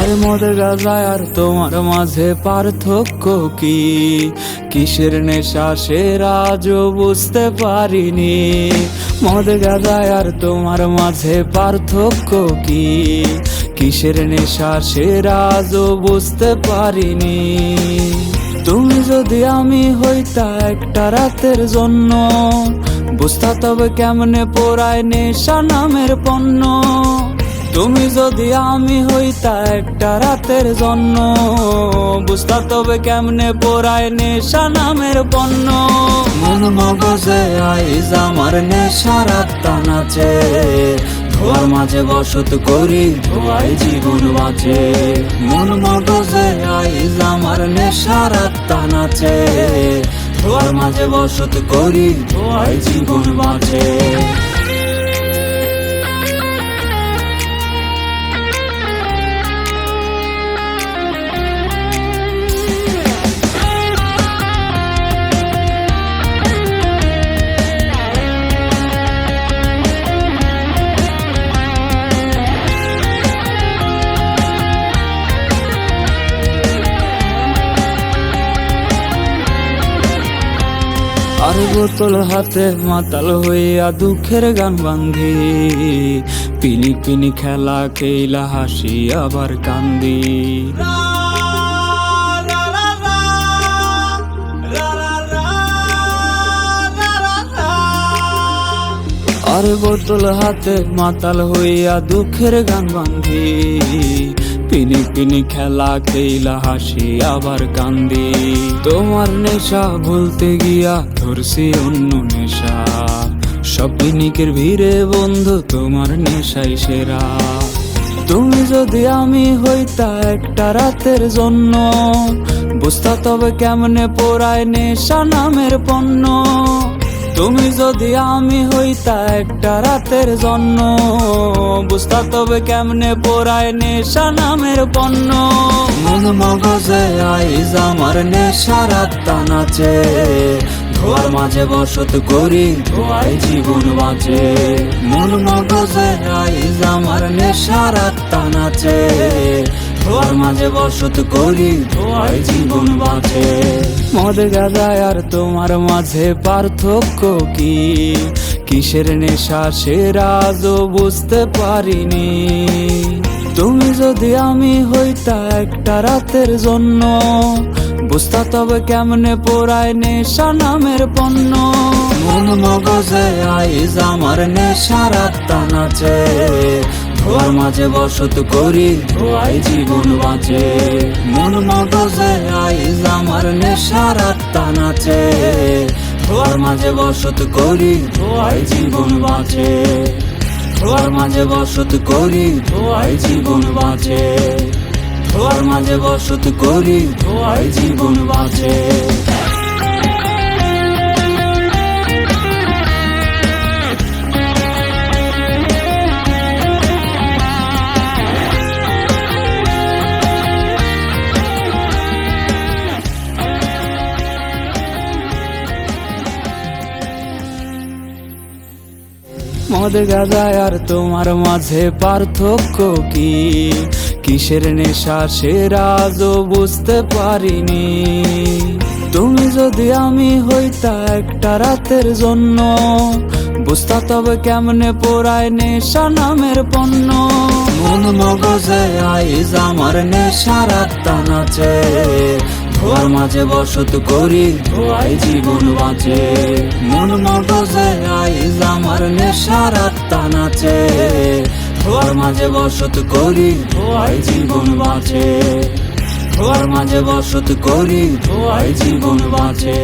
আর মদ গাঁজা আর তোমার মাঝে পার্থক্য কি? কিসের নেশা সেরা আজও বুঝতে পারিনি। মদ গাঁজা আর তোমার মাঝে পার্থক্য কি? কিসের নেশা সেরা আজও বুঝতে পারিনি। তুমি যদি আমি হইতা একটা রাতের জন্য, বুঝতা তবে কেমনে পোড়ায় নেশা নামের পণ্য। তুমি যদি আমি হইতা একটা রাতের জন্য, বুঝতা তবে কেমনে পোড়ায় নেশা নামের পণ্য। মন মগজে আইজ আমার নেশার আত্মা নাচে, ধোয়ার মাঝে বসত করি ধোয়াই জীবন বাঁচে। মন মগজে আইজ আমার নেশার আত্মা নাচে, ধোয়ার মাঝে বসত করি ধোয়াই জীবন বাঁচে। আর বোতল হাতে মাতাল হইয়া দুঃখের গান বান্ধি, পিনি পিনি খেলা খেলা হাসি আবার কান্দি। আর বোতল হাতে মাতাল হইয়া দুঃখের গান বান্ধি, পিনি পিনি খেলা খেলা হাসি আবার কান্দি। তোমার নেশা ভুলতে গিয়া ধরছি অন্য নেশা, সব পিনিকের ভিড়ে বন্ধু তোমার নেশাই সেরা। তুমি যদি আমি হইতা একটা রাতের জন্য, বুঝতা তবে কেমনে পোড়ায় নেশা নামের পণ্য। তুমি যদি আমি হইতা একটা রাতের জন্য, বুঝতা তবে কেমনে পোড়ায় নেশা নামের পণ্য। মন মগজে আইজ আমার নেশার আত্মা নাচে, ধোয়ার মাঝে বসত করি ধোয়াই জীবন বাঁচে। মন মগজে আইজ আমার নেশার আত্মা নাচে, ধোয়ার মাঝে বসত করি ধোয়াই জীবন বাঁচে। মদ গাঁজা আর তোমার মাঝে পার্থক্য কি? কিসের নেশা সেরা আজও বুঝতে পারিনি। তুমি যদি আমি হইতা একটা রাতের জন্য, বুঝতা তবে কেমনে পোড়ায় নেশা নামের পণ্য। মন মগজে আইজ আমার নেশার আত্মা নাচে, ধোয়ার মাঝে বসত করি ধোয়াই জীবন বাঁচে। মন মগজে আইজ আমার নেশার আত্মা নাচে, ধোয়ার মাঝে বসত করি ধোয়াই জীবন বাঁচে। ধোয়ার মাঝে বসত করি ধোয়াই জীবন বাঁচে। ধোয়ার মাঝে বসত করি ধোয়াই জীবন বাঁচে। মদ গাঁজা আর তোমার মাঝে পার্থক্য কি? কিসের নেশা সেরা আজও বুঝতে পারিনি। তুমি যদি আমি হইতা একটা রাতের জন্য, বুঝতা তবে কেমনে পোড়ায় নেশা নামের পণ্য। মন মগজে আইজ আমার নেশার আত্মা নাচে, ধোয়ার মাঝে বসত করি ধোয়াই জীবন বাঁচে। মন মগজে আইজ আমার নেশার আত্মা নাচে, ধোয়ার মাঝে বসত করি ধোয়াই জীবন বাঁচে। ধোয়ার মাঝে বসত করি ধোয়াই জীবন বাঁচে।